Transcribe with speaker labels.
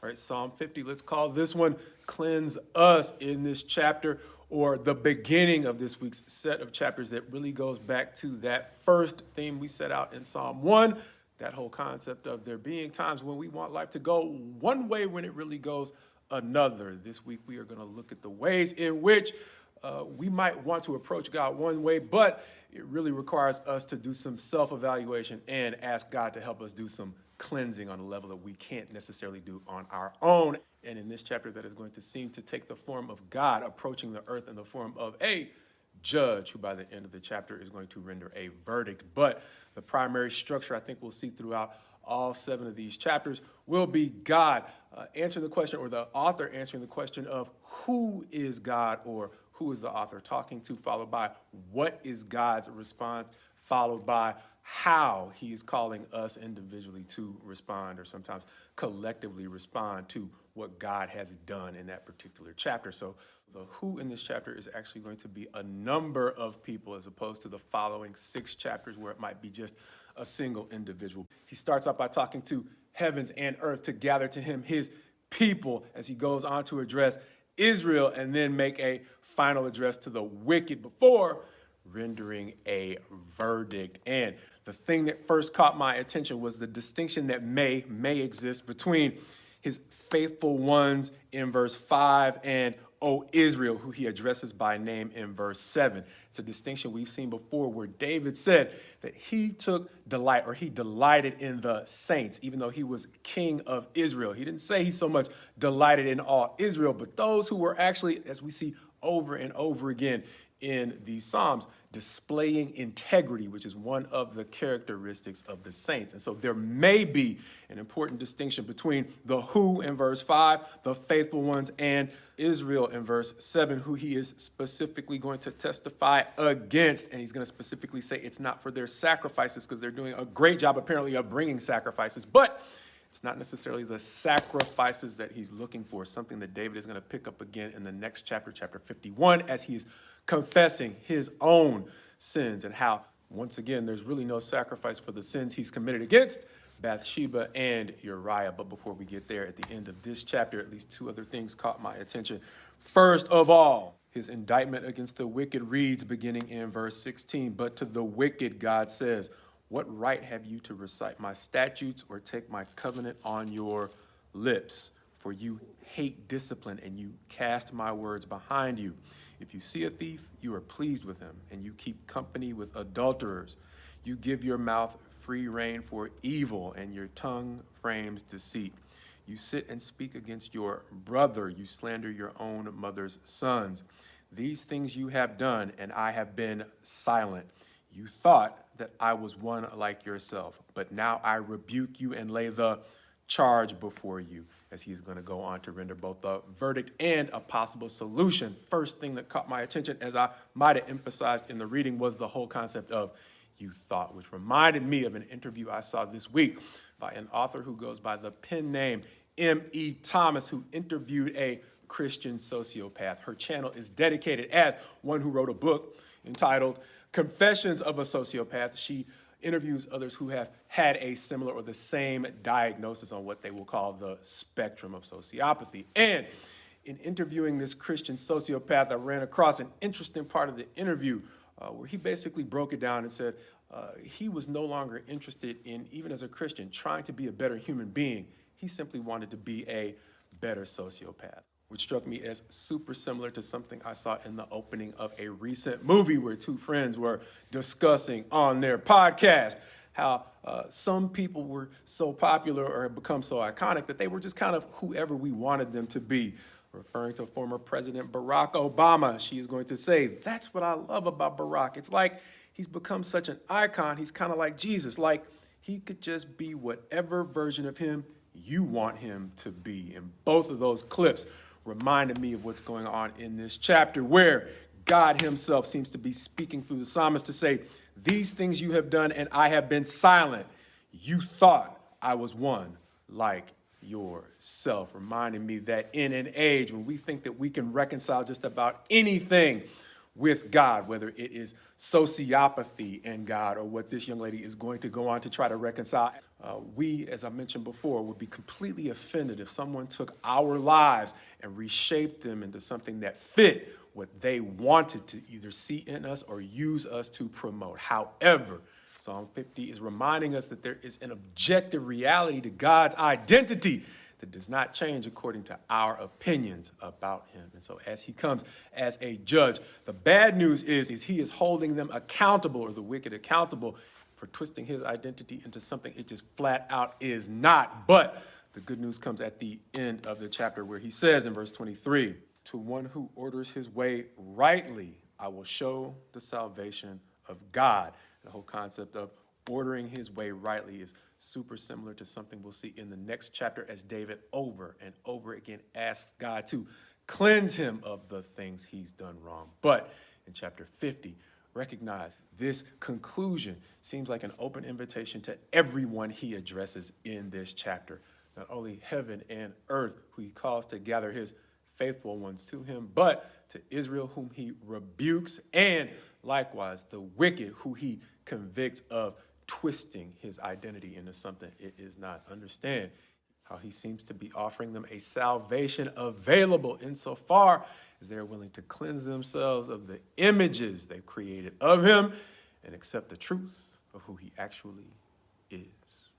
Speaker 1: All right, Psalm 50, let's call this one Cleanse Us in this chapter, or the beginning of this week's set of chapters that really goes back to that first theme we set out in Psalm 1, that whole concept of there being times when we want life to go one way when it really goes another. This week we are going to look at the ways in which we might want to approach God one way, but it really requires us to do some self-evaluation and ask God to help us do some cleansing on a level that we can't necessarily do on our own. And in this chapter, that is going to seem to take the form of God approaching the earth in the form of a judge who by the end of the chapter is going to render a verdict. But the primary structure I think we'll see throughout all 7 of these chapters will be God answering the question, or the author answering the question of who is God, or who is the author talking to, followed by what is God's response, followed by how he is calling us individually to respond, or sometimes collectively respond to what God has done in that particular chapter. So the who in this chapter is actually going to be a number of people, as opposed to the following 6 chapters where it might be just a single individual. He starts out by talking to heavens and earth to gather to him his people, as he goes on to address Israel and then make a final address to the wicked before rendering a verdict. And the thing that first caught my attention was the distinction that may exist between his faithful ones in verse 5 and O Israel, who he addresses by name in verse 7. It's a distinction we've seen before, where David said that he took delight, or he delighted in the saints, even though he was king of Israel. He didn't say he so much delighted in all Israel, but those who were actually, as we see over and over again in these Psalms, displaying integrity, which is one of the characteristics of the saints. And so there may be an important distinction between the who in verse 5, the faithful ones, and Israel in verse 7, who he is specifically going to testify against. And he's going to specifically say it's not for their sacrifices, because they're doing a great job apparently of bringing sacrifices, but it's not necessarily the sacrifices that he's looking for, something that David is going to pick up again in the next chapter, chapter 51, as he's confessing his own sins, and how, once again, there's really no sacrifice for the sins he's committed against Bathsheba and Uriah. But before we get there, at the end of this chapter, at least 2 other things caught my attention. First of all, his indictment against the wicked reads, beginning in verse 16, "But to the wicked God says, what right have you to recite my statutes or take my covenant on your lips? For you hate discipline and you cast my words behind you. If you see a thief, you are pleased with him, and you keep company with adulterers. You give your mouth free rein for evil, and your tongue frames deceit. You sit and speak against your brother. You slander your own mother's sons. These things you have done, and I have been silent. You thought that I was one like yourself, but now I rebuke you and lay the charge before you," as he's going to go on to render both a verdict and a possible solution. First thing that caught my attention, as I might have emphasized in the reading, was the whole concept of "you thought," which reminded me of an interview I saw this week by an author who goes by the pen name M.E. Thomas, who interviewed a Christian sociopath. Her channel is dedicated as one who wrote a book entitled Confessions of a Sociopath. She interviews others who have had a similar or the same diagnosis on what they will call the spectrum of sociopathy. And in interviewing this Christian sociopath, I ran across an interesting part of the interview where he basically broke it down and said he was no longer interested in, even as a Christian, trying to be a better human being. He simply wanted to be a better sociopath, which struck me as super similar to something I saw in the opening of a recent movie where 2 friends were discussing on their podcast how some people were so popular or had become so iconic that they were just kind of whoever we wanted them to be. Referring to former President Barack Obama, she is going to say, "That's what I love about Barack. It's like he's become such an icon. He's kind of like Jesus. Like he could just be whatever version of him you want him to be." And both of those clips reminded me of what's going on in this chapter, where God himself seems to be speaking through the psalmist to say, "These things you have done, and I have been silent. You thought I was one like yourself," reminding me that in an age when we think that we can reconcile just about anything with God, whether it is sociopathy and God or what this young lady is going to go on to try to reconcile. We, as I mentioned before, would be completely offended if someone took our lives and reshaped them into something that fit what they wanted to either see in us or use us to promote. However, Psalm 50 is reminding us that there is an objective reality to God's identity that does not change according to our opinions about him. And so as he comes as a judge, the bad news is he is holding them accountable, or the wicked accountable, for twisting his identity into something it just flat out is not. But the good news comes at the end of the chapter, where he says in verse 23, to one who orders his way rightly, I will show the salvation of God. The whole concept of ordering his way rightly is super similar to something we'll see in the next chapter, as David over and over again asks God to cleanse him of the things he's done wrong. But in chapter 50, recognize this conclusion seems like an open invitation to everyone he addresses in this chapter. Not only heaven and earth, who he calls to gather his faithful ones to him, but to Israel, whom he rebukes, and likewise the wicked, who he convicts of twisting his identity into something it is not. Understand how he seems to be offering them a salvation available insofar as they're willing to cleanse themselves of the images they've created of him and accept the truth of who he actually is.